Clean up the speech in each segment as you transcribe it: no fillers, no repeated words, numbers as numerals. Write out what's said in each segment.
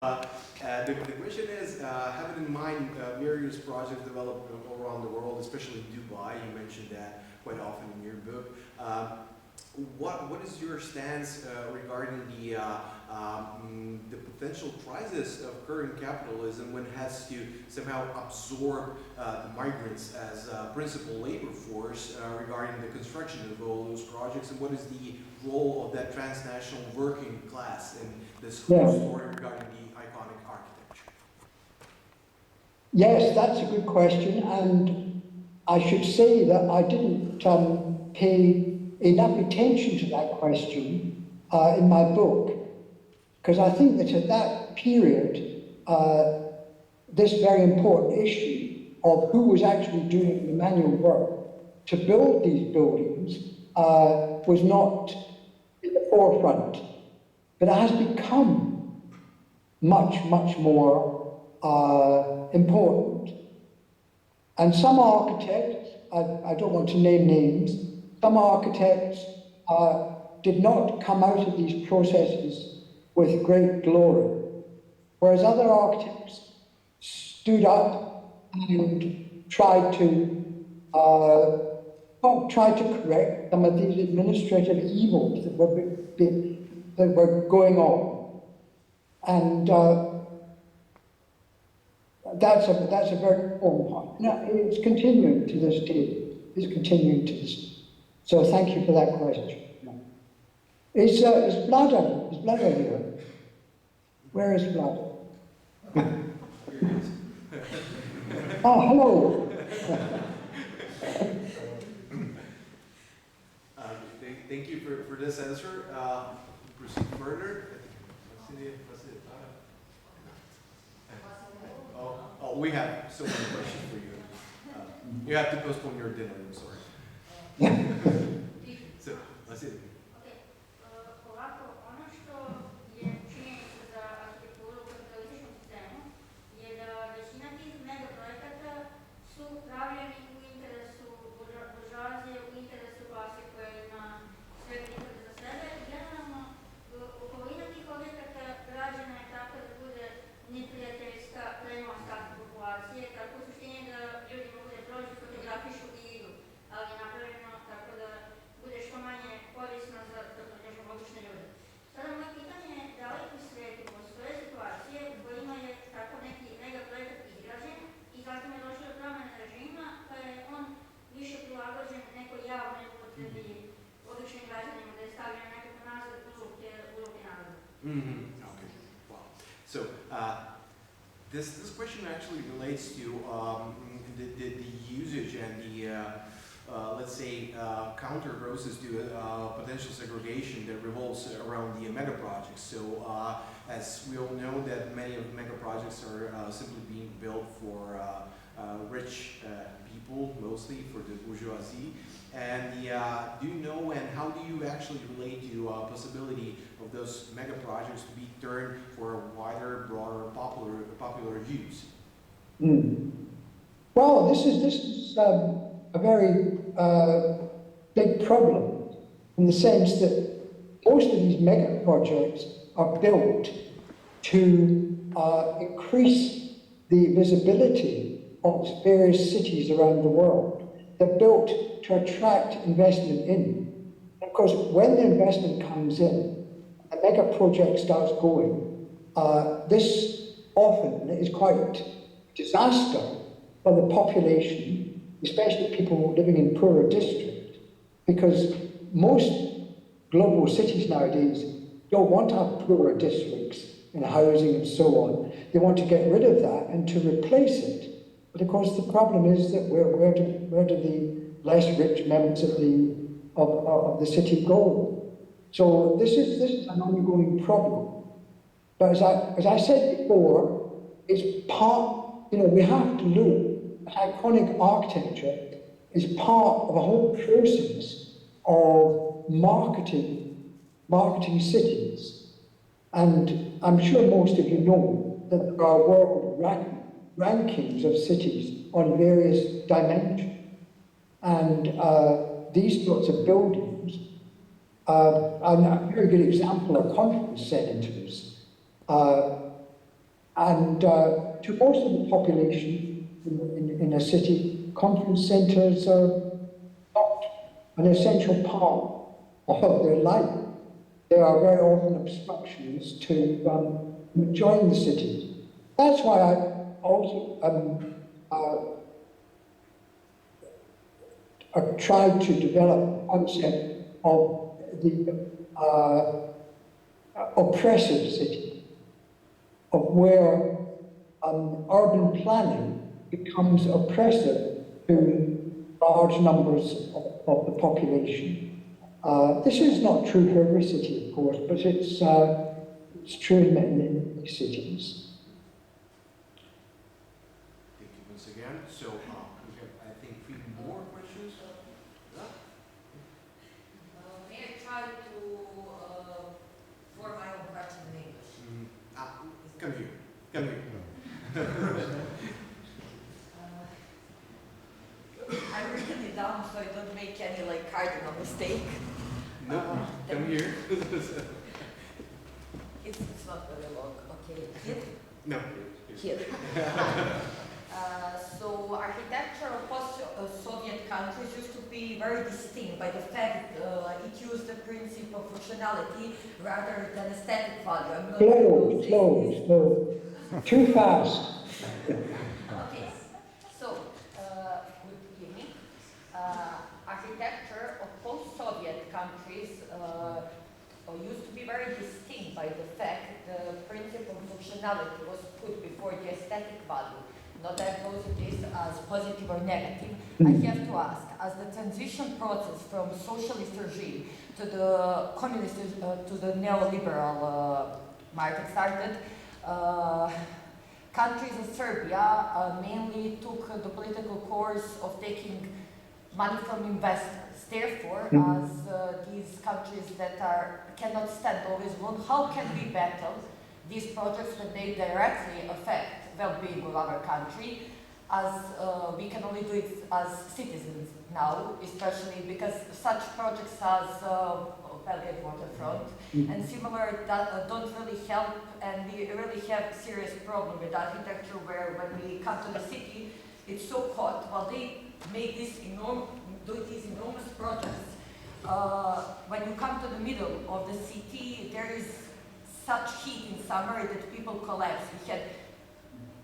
The question is, having in mind various projects developed around the world, especially in Dubai, you mentioned that quite often in your book. What is your stance regarding the potential crisis of current capitalism when it has to somehow absorb the migrants as a principal labor force regarding the construction of all those projects, and what is the role of that transnational working class in this whole story regarding the iconic architecture? Yes, that's a good question, and I should say that I didn't pay enough attention to that question in my book, because I think that at that period, this very important issue of who was actually doing the manual work to build these buildings was not in the forefront. But it has become much, much more important. And some architects, I don't want to name names, some architects did not come out of these processes with great glory, whereas other architects stood up and tried to correct some of these administrative evils that were going on. And that's a very important part. Now, it's continuing to this day. It's continuing to this day. So thank you for that question. Is Vlado? Is Vlado here? Where is Vlado? Oh, hello. Thank you for this answer. Proceed further. Oh, we have so many questions for you. You have to postpone your dinner, I'm sorry. So, let's see. Ovako, ono što je činjenica za arhitekturu u kapitalističkom sistemu je da većina tih mega projekata su pravljeni u interesu buržoazije, u interesu klase koja ima sve prihode za sebe. Generalno, okolina tih objekata građena je tako da bude neprijateljska prema ostatku populacije, tako u suštini da ljudi mogu da prođu, fotografišu i idu, ali je napravljeno tako da bude što manje korisno za obične ljude. Sada moje pitanje je da li u svetu postoje situacije u kojima je tako neki mega projekat izgrađen i zatim je došlo do promene režima, pa je on više prilagođen nekoj javnoj upotrebi običnim građanima, da je stavljeno nekako nazad u ruke naroda. Okay. Wow. So this question actually relates to the usage and the let's say, counter process to potential segregation that revolves around the mega projects. So, as we all know, that many of mega projects are simply being built for rich people, mostly for the bourgeoisie. And do you know, and how do you actually relate to possibility of those mega projects to be turned for a wider, broader, popular use? Well, this is a very big problem, in the sense that most of these mega projects are built to increase the visibility of various cities around the world. They're built to attract investment in. Of course, when the investment comes in, a mega project starts going, this often is quite a disaster for the population, especially people living in poorer districts, because most global cities nowadays don't want to have poorer districts in housing and so on. They want to get rid of that and to replace it. But of course the problem is that where do the less rich members of the city go? So this is an ongoing problem. But as I said before, it's part, we have to look. Iconic architecture is part of a whole process of marketing cities. And I'm sure most of you know that there are world rankings of cities on various dimensions. And these sorts of buildings, a very good example are conference centers. And to most of the population in a city, conference centres are not an essential part of their life. There are very often obstructions to enjoying the city. That's why I also tried to develop a concept of the oppressive city, of where urban planning becomes oppressive to large numbers of the population. This is not true for every city, of course, but it's true in many cities. Thank you once again. So we have, I think, 3 more questions. May I try to form my own question in English? Come here. Come here. I'm writing it down so I don't make any like cardinal mistake. No, come here. It's not very long. Okay, here. No. Here. So architecture of post-Soviet countries used to be very distinct by the fact it used the principle of functionality rather than aesthetic value. I'm not Slow. Too fast. Okay, so, forgive me, architecture of post-Soviet countries used to be very distinct by the fact the principle of functionality was put before the aesthetic value. Not that both it is as positive or negative. I have to ask, as the transition process from socialist regime to the communist, to the neoliberal market started, countries in Serbia mainly took the political course of taking money from investors. Therefore, as these countries that cannot stand always alone, how can we battle these projects when they directly affect well-being of our country, as we can only do it as citizens now, especially because such projects as Belgrade waterfront and similar that don't really help, and we really have serious problem with architecture where when we come to the city, it's so hot. While they make these enormous projects, when you come to the middle of the city, there is such heat in summer that people collapse. We had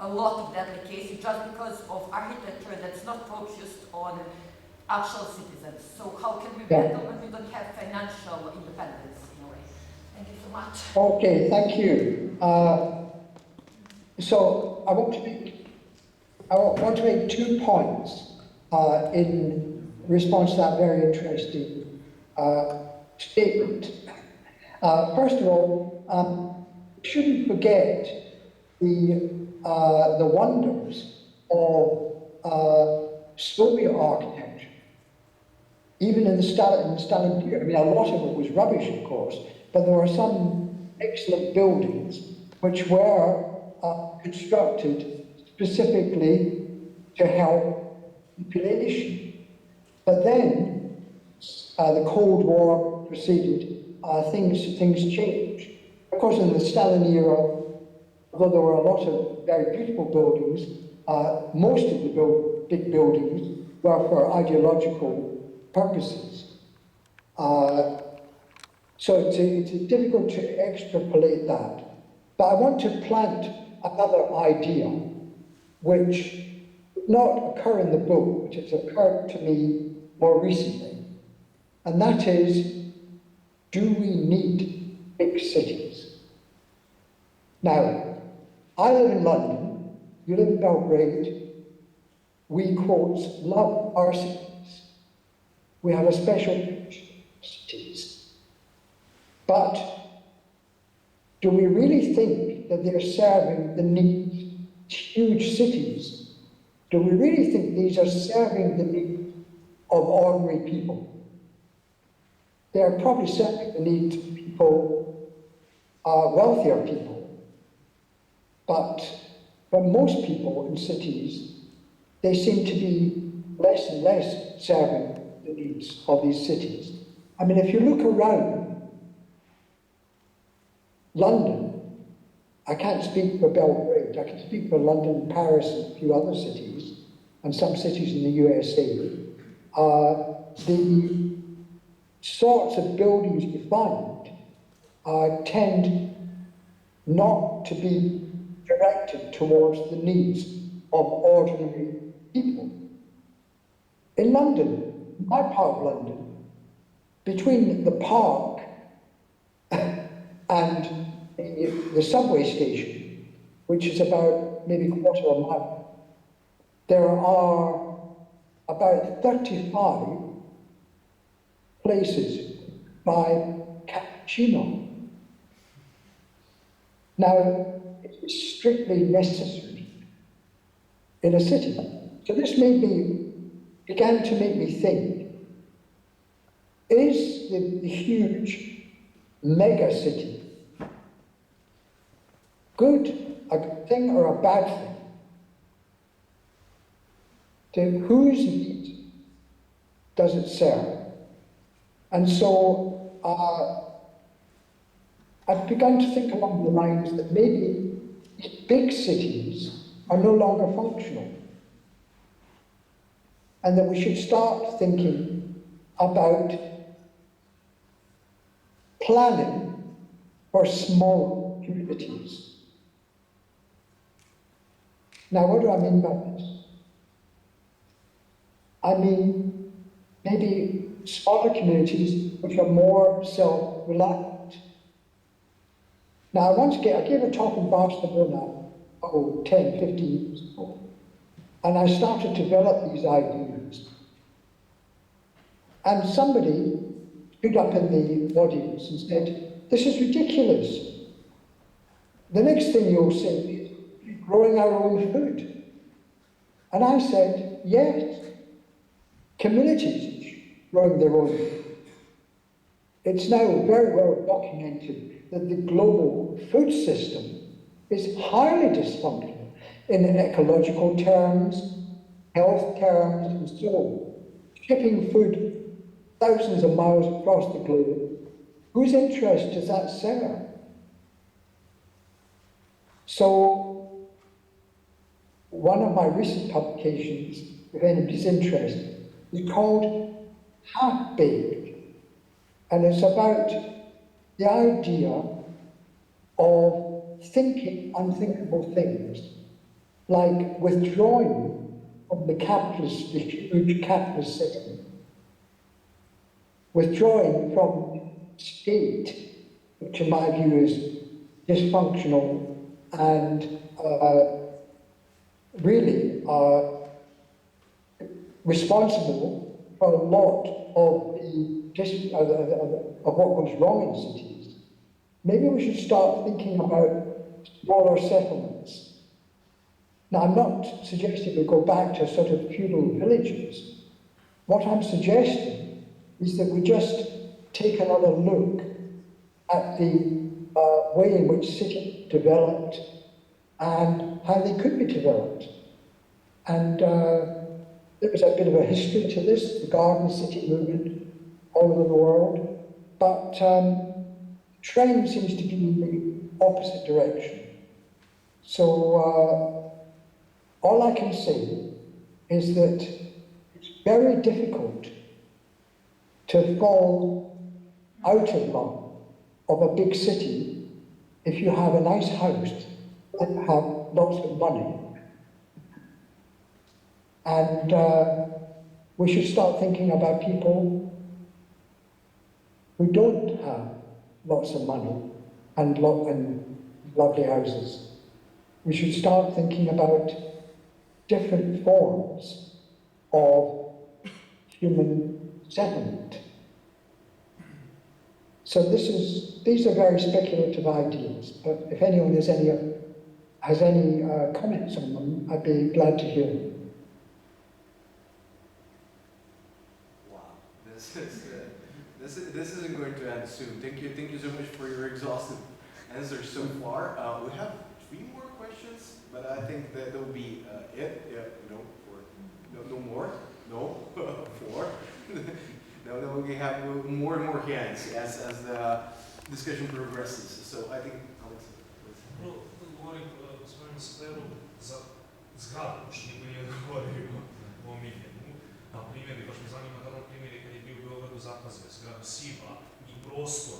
a lot of deadly cases just because of architecture that's not focused on actual citizens. So how can we battle when we don't have financial independence in a way? Thank you so much. Okay, thank you. So I want to make 2 points in response to that very interesting statement. First of all, we shouldn't forget the wonders of Soviet architecture, even in the Stalin period. I mean, a lot of it was rubbish, of course, but there were some excellent buildings which were constructed specifically to help population. But then the Cold War proceeded, things changed. Of course, in the Stalin era, although there were a lot of very beautiful buildings, most of the big buildings were for ideological purposes. So it's difficult to extrapolate that. But I want to plant another idea, which did not occur in the book, which has occurred to me more recently. And that is, do we need big cities? Now, I live in London, you live in Belgrade. We, quotes, love our cities. We have a special connection to cities. But do we really think that they're serving the needs of huge cities? Do we really think these are serving the needs of ordinary people? They're probably serving the needs of people, wealthier people. But for most people in cities, they seem to be less and less serving the needs of these cities. I mean, if you look around London, I can't speak for Belgrade, I can speak for London, Paris, and a few other cities, and some cities in the USA, the sorts of buildings you find tend not to be directed towards the needs of ordinary people. In London, my part of London, between the park and the subway station, which is about maybe a quarter of a mile, there are about 35 places by cappuccino. Now, it's strictly necessary in a city. So this began to make me think, is the huge mega city a good thing or a bad thing? To whose needs does it serve? And so I've begun to think along the lines that maybe big cities are no longer functional, and that we should start thinking about planning for small communities. Now, what do I mean by this? I mean maybe smaller communities which are more self-reliant. Now, I gave a talk in Barcelona, 10, 15 years ago, and I started to develop these ideas. And somebody stood up in the audience and said, "This is ridiculous. The next thing you'll say is growing our own food." And I said, yes, communities growing their own food. It's now very well documented that the global food system is highly dysfunctional in ecological terms, health terms, and so on. Shipping food thousands of miles across the globe, whose interest does that serve? So, one of my recent publications, if anybody's interested, is called Half-Baked, and it's about the idea of thinking unthinkable things, like withdrawing from the huge capitalist system, withdrawing from state, which in my view is dysfunctional and really responsible for a lot of what goes wrong in cities. Maybe we should start thinking about smaller settlements. Now, I'm not suggesting we go back to sort of feudal villages. What I'm suggesting is that we just take another look at the way in which cities developed and how they could be developed. And there was a bit of a history to this, the garden city movement all over the world, but the trend seems to be in the opposite direction. So all I can say is that it's very difficult to fall out of love of a big city if you have a nice house and have lots of money. And we should start thinking about people who don't have lots of money and lovely houses. We should start thinking about different forms of human settlement. So these are very speculative ideas, but if anyone has any comments on them, I'd be glad to hear them. This isn't going to end soon. Thank you so much for your exhaustive answers so far. We have 3 more questions, but I think that will be it. Yeah, no more. No, 4. No, we have more and more hands as the discussion progresses. So I think Alex, please. Well, говорить про своєму Skleru za zgradu, što niko nije govorio o omiljenu. Na primjer, baš me zanima da primjer je kad je bio u Beogradu zakazuje zgradu Siva i prostor